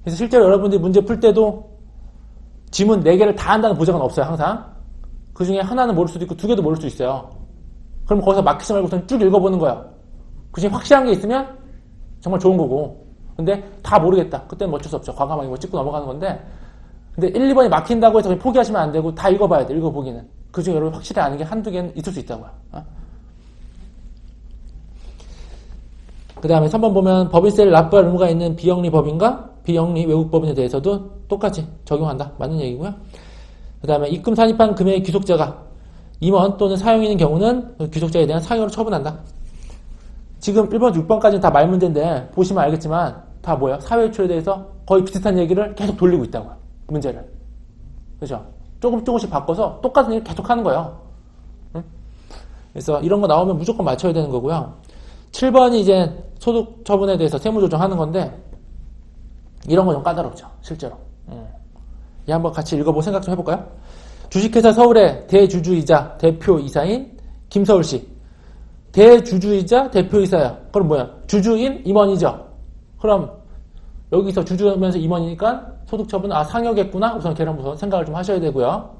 그래서 실제로 여러분들이 문제 풀 때도 지문 4개를 다 한다는 보장은 없어요. 항상. 그 중에 하나는 모를 수도 있고 2개도 모를 수 있어요. 그럼 거기서 막히지 말고 쭉 읽어보는 거예요. 그 중에 확실한 게 있으면 정말 좋은 거고, 근데 다 모르겠다. 그때는 뭐 어쩔 수 없죠. 과감하게 뭐 찍고 넘어가는 건데, 근데 1, 2번이 막힌다고 해서 그냥 포기하시면 안 되고 다 읽어봐야 돼. 읽어보기는. 그 중에 여러분 확실히 아는 게 한두 개는 있을 수 있다고요. 그 다음에 3번 보면 법인세를 납부할 의무가 있는 비영리 법인과 비영리 외국 법인에 대해서도 똑같이 적용한다. 맞는 얘기고요. 그 다음에 입금 산입한 금액의 귀속자가 임원 또는 사용인인 경우는 그 귀속자에 대한 상여로 처분한다. 지금 1번, 6번까지는 다 말문제인데 보시면 알겠지만 다 뭐예요? 사회유출에 대해서 거의 비슷한 얘기를 계속 돌리고 있다고요. 문제를. 그죠? 조금씩 바꿔서 똑같은 얘기를 계속 하는 거예요. 응? 그래서 이런 거 나오면 무조건 맞춰야 되는 거고요. 7번이 이제 소득 처분에 대해서 세무조정하는 건데 이런 거 좀 까다롭죠. 실제로. 이 한번 같이 읽어보고 생각 좀 해볼까요? 주식회사 서울의 대주주이자 대표이사인 김서울씨. 대주주이자 대표이사야. 그럼 뭐야? 주주인 임원이죠. 그럼 여기서 주주면서 임원이니까 소득처분은 상여겠구나. 우선 걔랑 우선 생각을 좀 하셔야 되고요.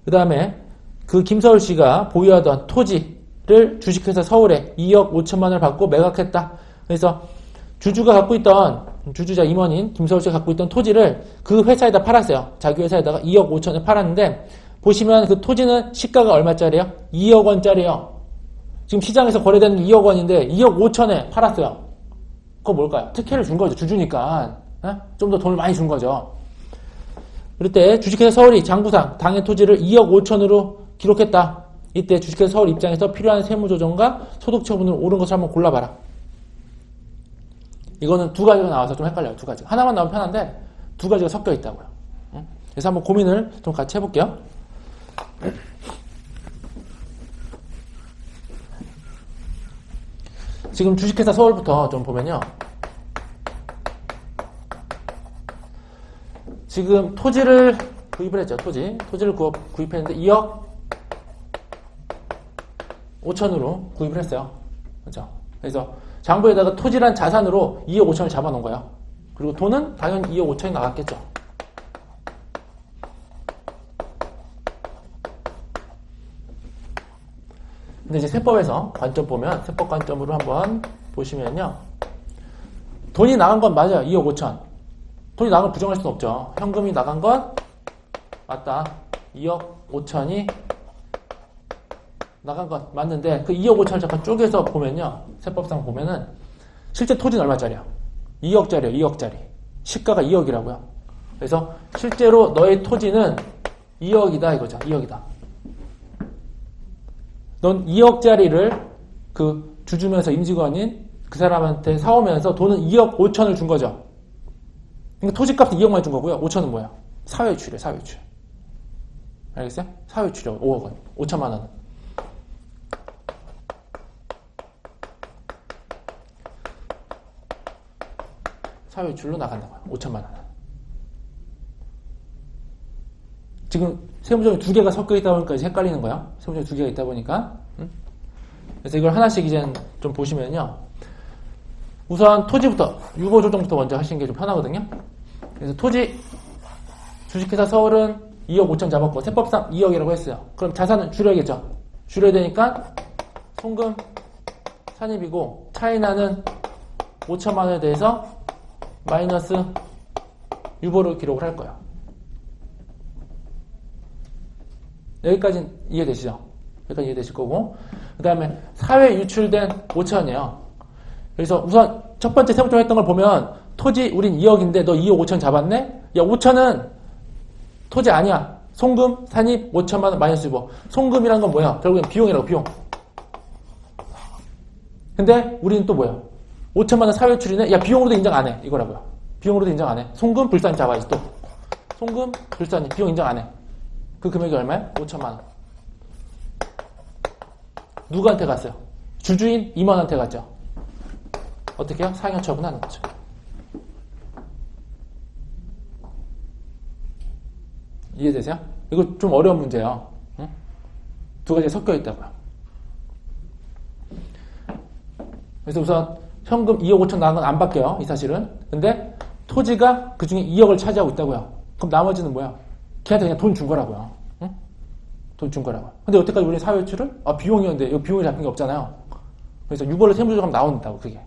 그 다음에 그 김서울씨가 보유하던 토지를 주식회사 서울에 2억 5천만 원을 받고 매각했다. 그래서 주주가 갖고 있던 주주자 임원인 김서울씨가 갖고 있던 토지를 그 회사에다 팔았어요. 자기 회사에다가 2억 5천에 팔았는데 보시면 그 토지는 시가가 얼마짜리예요? 2억 원짜리예요. 지금 시장에서 거래되는 2억 원인데 2억 5천에 팔았어요. 그거 뭘까요? 특혜를 준 거죠. 주주니까. 좀 더 돈을 많이 준 거죠. 그럴 때 주식회사 서울이 장부상 당해 토지를 2억 5천으로 기록했다. 이때 주식회사 서울 입장에서 필요한 세무조정과 소득처분으로 옳은 것을 한번 골라봐라. 이거는 2가지가 나와서 좀 헷갈려요. 2가지. 하나만 나오면 편한데 2가지가 섞여 있다고요. 그래서 한번 고민을 좀 같이 해볼게요. 지금 주식회사 서울부터 좀 보면요. 지금 토지를 구입을 했죠. 토지를 구입했는데 2억 5천으로 구입을 했어요. 그렇죠? 그래서 장부에다가 토지란 자산으로 2억 5천을 잡아놓은 거예요. 그리고 돈은 당연히 2억 5천이 나갔겠죠. 근데 이제 세법에서 관점 보면, 세법 관점으로 한번 보시면요. 돈이 나간 건 맞아요. 2억 5천. 돈이 나간 걸 부정할 수는 없죠. 현금이 나간 건 맞다. 2억 5천이 나간 건 맞는데 그 2억 5천을 잠깐 쪼개서 보면요. 세법상 보면은 실제 토지는 얼마짜리야? 2억짜리야. 2억짜리. 시가가 2억이라고요. 그래서 실제로 너의 토지는 2억이다 이거죠. 2억이다. 넌 2억짜리를 그 주주면서 임직원인 그 사람한테 사오면서 돈은 2억 5천을 준 거죠. 그러니까 토지값은 2억만 준 거고요. 5천은 뭐야? 사회유출이에요. 사회유출. 알겠어요? 사회유출이요. 5억 원. 5천만 원은. 사회유출로 나간다고요. 5천만 원. 지금 세무조정이 2개가 섞여 있다 보니까 이제 헷갈리는 거야. 세무조정이 2개가 있다 보니까. 그래서 이걸 하나씩 이제 좀 보시면요. 우선 토지부터, 유보조정부터 먼저 하시는 게 좀 편하거든요. 그래서 토지, 주식회사 서울은 2억 5천 잡았고, 세법상 2억이라고 했어요. 그럼 자산은 줄여야겠죠. 줄여야 되니까 송금 산입이고 차이나는 5천만 원에 대해서 마이너스 유보를 기록을 할 거예요. 여기까지는 이해되시죠? 여기까지 이해되실 거고, 그 다음에 사회 유출된 5천이에요. 그래서 우선 첫 번째 세무조정 했던 걸 보면 토지 우린 2억인데 너 2억 5천 잡았네? 야, 5천은 토지 아니야. 송금 산입 5천만 원 마이너스 유보. 송금이란 건 뭐야? 결국엔 비용이라고, 비용. 근데 우리는 또 뭐야? 5천만 원 사회 유출이네? 야, 비용으로도 인정 안 해. 이거라고요. 비용으로도 인정 안 해. 송금 불산입 잡아야지 또. 송금 불산입 비용 인정 안 해. 그 금액이 얼마야? 5천만 원. 누구한테 갔어요? 주주인 임원한테 갔죠. 어떻게 해요? 상여 처분하는 거죠. 이해되세요? 이거 좀 어려운 문제예요. 응? 두 가지가 섞여 있다고요. 그래서 우선 현금 2억 5천 나간 건 안 바뀌어요. 이 사실은. 근데 토지가 그 중에 2억을 차지하고 있다고요. 그럼 나머지는 뭐야? 걔한테 그냥 돈 준 거라고요. 응? 돈 준 거라고요. 근데 여태까지 우리 사회유출을? 비용이었는데 이 비용이 잡힌 게 없잖아요. 그래서 유보로 세무조정하면 나온다고 그게.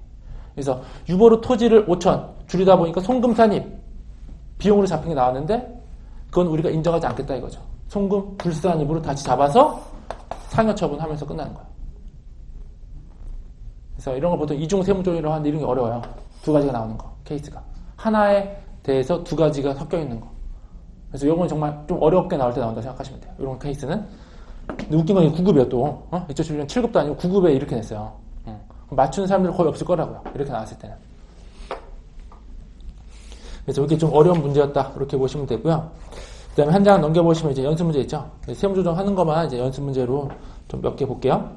그래서 유보로 토지를 5천 줄이다 보니까 송금 산입 비용으로 잡힌 게 나왔는데 그건 우리가 인정하지 않겠다 이거죠. 송금 불산입으로 다시 잡아서 상여 처분하면서 끝나는 거예요. 그래서 이런 걸 보통 이중 세무조정이라고 하는데 이런 게 어려워요. 두 가지가 나오는 거, 케이스가. 하나에 대해서 두 가지가 섞여 있는 거. 그래서 이건 정말 좀 어렵게 나올 때 나온다고 생각하시면 돼요. 이런 케이스는. 근데 웃긴 건 9급이에요 또. 2017년 7급도 아니고 9급에 이렇게 냈어요. 맞추는 사람들 거의 없을 거라고요. 이렇게 나왔을 때는. 그래서 이게 좀 어려운 문제였다. 이렇게 보시면 되고요. 그 다음에 한 장 넘겨보시면 이제 연습 문제 있죠. 세무조정 하는 것만 이제 연습 문제로 좀 몇 개 볼게요.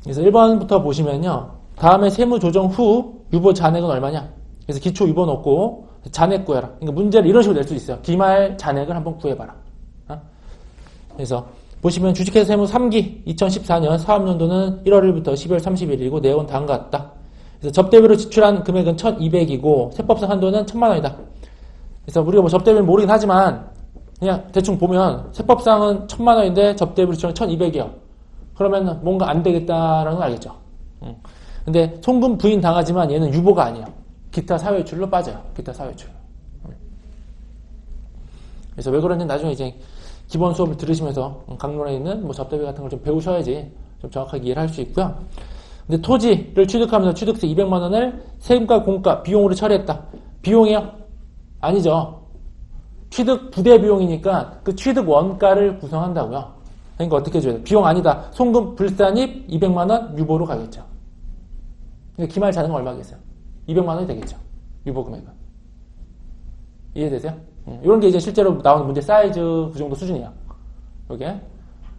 그래서 1번부터 보시면요. 다음에 세무조정 후 유보 잔액은 얼마냐? 그래서 기초 유보 넣고 잔액 구해라. 그러니까 문제를 이런 식으로 낼 수 있어요. 기말 잔액을 한번 구해봐라. 그래서 보시면 주식회사 세무 3기 2014년 사업연도는 1월 1일부터 12월 31일이고 내용은 다음과 같다. 그래서 접대비로 지출한 금액은 1,200이고 세법상 한도는 1,000만 원이다. 그래서 우리가 뭐 접대비를 모르긴 하지만 그냥 대충 보면 세법상은 1,000만 원인데 접대비로 지출은 1,200이요. 그러면 뭔가 안 되겠다라는 걸 알겠죠. 근데 송금 부인 당하지만 얘는 유보가 아니에요. 기타 사회유출로 빠져요. 기타 사회유출. 그래서 왜 그런지 나중에 이제 기본 수업을 들으시면서 강론에 있는 뭐 접대비 같은 걸 좀 배우셔야지 좀 정확하게 이해를 할 수 있고요. 근데 토지를 취득하면서 취득세 200만 원을 세금과 공가 비용으로 처리했다. 비용이요? 아니죠. 취득 부대 비용이니까 그 취득 원가를 구성한다고요. 그러니까 어떻게 해줘야 돼? 비용 아니다. 송금 불산입 200만 원 유보로 가겠죠. 그러니까 기말 잔액은 얼마겠어요? 200만 원이 되겠죠. 유보 금액은. 이해되세요? 이런 게 이제 실제로 나오는 문제 사이즈 그 정도 수준이야. 이게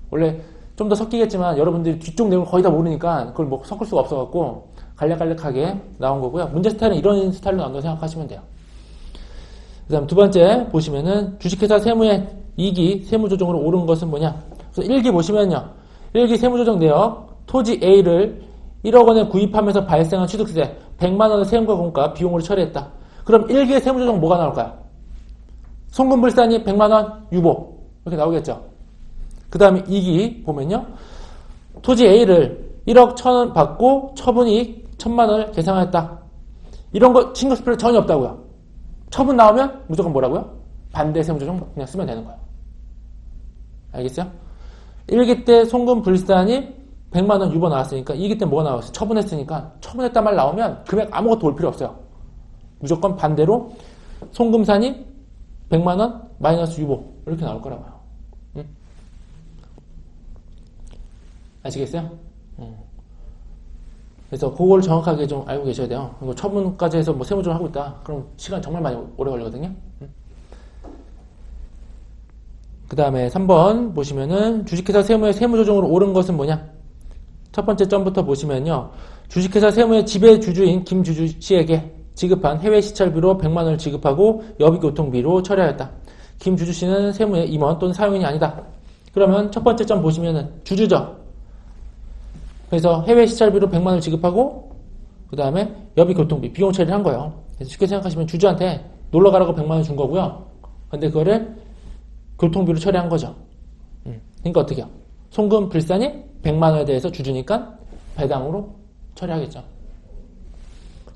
원래 좀 더 섞이겠지만 여러분들이 뒤쪽 내용을 거의 다 모르니까 그걸 뭐 섞을 수가 없어갖고 간략간략하게 나온 거고요. 문제 스타일은 이런 스타일로 나온다고 생각하시면 돼요. 그 다음 두 번째 보시면은 주식회사 세무의 이익이 세무조정으로 오른 것은 뭐냐? 그래서 1기 보시면요. 1기 세무조정 내역 토지 A를 1억 원에 구입하면서 발생한 취득세 100만 원의 세금과 공가 비용으로 처리했다. 그럼 1기의 세무조정 뭐가 나올까요? 송금불산입 100만 원 유보 이렇게 나오겠죠. 그 다음에 2기 보면요. 토지 A를 1억 1,000원 받고 처분이익 1,000만 원을 계상하였다. 이런 거 신경 쓸 필요 전혀 없다고요. 처분 나오면 무조건 뭐라고요? 반대 세무조정 그냥 쓰면 되는 거예요. 알겠어요? 1기 때 송금불산입 100만 원 유보 나왔으니까 2기 때 뭐가 나왔어요? 처분했으니까 처분했단 말 나오면 금액 아무것도 올 필요 없어요. 무조건 반대로 송금산입 100만 원 마이너스 유보 이렇게 나올 거라고요. 아시겠어요? 그래서 그걸 정확하게 좀 알고 계셔야 돼요. 그리고 처분까지 해서 뭐 세무조정 하고 있다. 그럼 시간 정말 많이 오래 걸리거든요. 그 다음에 3번 보시면은 주식회사 세무의 세무조정으로 오른 것은 뭐냐? 첫 번째 점부터 보시면요. 주식회사 세무의 지배주주인 김주주 씨에게 지급한 해외 시찰비로 100만 원을 지급하고 여비교통비로 처리하였다. 김주주 씨는 세무의 임원 또는 사용인이 아니다. 그러면 첫 번째 점 보시면은 주주죠. 그래서 해외 시찰비로 100만 원을 지급하고 그 다음에 여비교통비 비용 처리를 한 거예요. 그래서 쉽게 생각하시면 주주한테 놀러 가라고 100만 원 준 거고요. 근데 그거를 교통비로 처리한 거죠. 그러니까 어떻게 해요? 송금 불산입 100만 원에 대해서 주주니까 배당으로 처리하겠죠.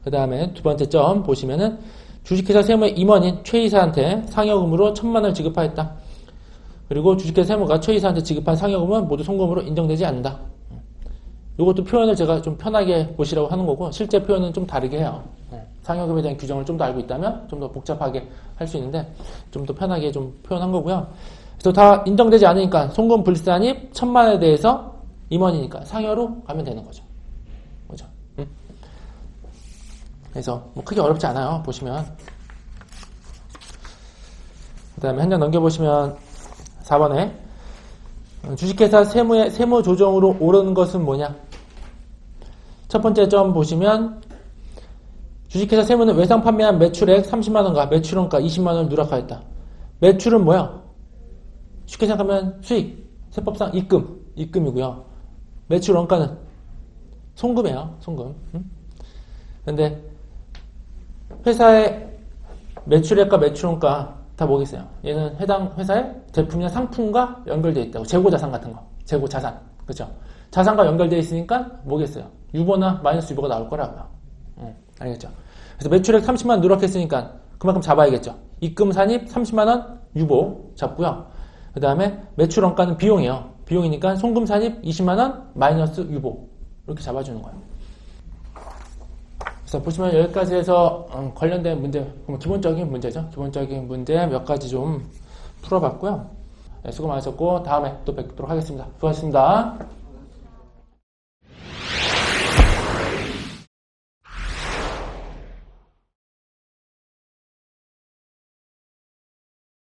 그 다음에 두 번째 점 보시면은 주식회사 세무의 임원인 최 이사한테 상여금으로 1,000만 원을 지급하였다. 그리고 주식회사 세무가 최 이사한테 지급한 상여금은 모두 송금으로 인정되지 않는다. 이것도 표현을 제가 좀 편하게 보시라고 하는 거고 실제 표현은 좀 다르게 해요. 상여금에 대한 규정을 좀 더 알고 있다면 좀 더 복잡하게 할 수 있는데 좀 더 편하게 좀 표현한 거고요. 그래서 다 인정되지 않으니까 송금 불산입 1,000만 원에 대해서 임원이니까 상여로 가면 되는 거죠. 그죠? 그래서 뭐 크게 어렵지 않아요. 보시면. 그 다음에 한 장 넘겨보시면 4번에 주식회사 세무의 세무 조정으로 오르는 것은 뭐냐? 첫 번째 점 보시면 주식회사 세무는 외상 판매한 매출액 30만원과 매출원가 20만원을 누락하였다. 매출은 뭐야? 쉽게 생각하면 수익, 세법상 입금이고요. 매출원가는 송금이에요. 송금. 근데 회사의 매출액과 매출원가 다 뭐겠어요? 얘는 해당 회사의 제품이나 상품과 연결되어 있다고. 재고자산 같은 거. 재고자산. 그죠? 자산과 연결되어 있으니까 뭐겠어요? 유보나 마이너스 유보가 나올 거라고요. 알겠죠? 그래서 매출액 30만원 누락했으니까 그만큼 잡아야겠죠. 입금 산입 30만원 유보 잡고요. 그 다음에 매출원가는 비용이에요. 비용이니까 송금 산입 20만원 마이너스 유보. 이렇게 잡아주는 거예요. 그래서 보시면 여기까지 해서 관련된 문제, 기본적인 문제죠. 기본적인 문제 몇 가지 좀 풀어봤고요. 네, 수고 많으셨고 다음에 또 뵙도록 하겠습니다. 수고하셨습니다.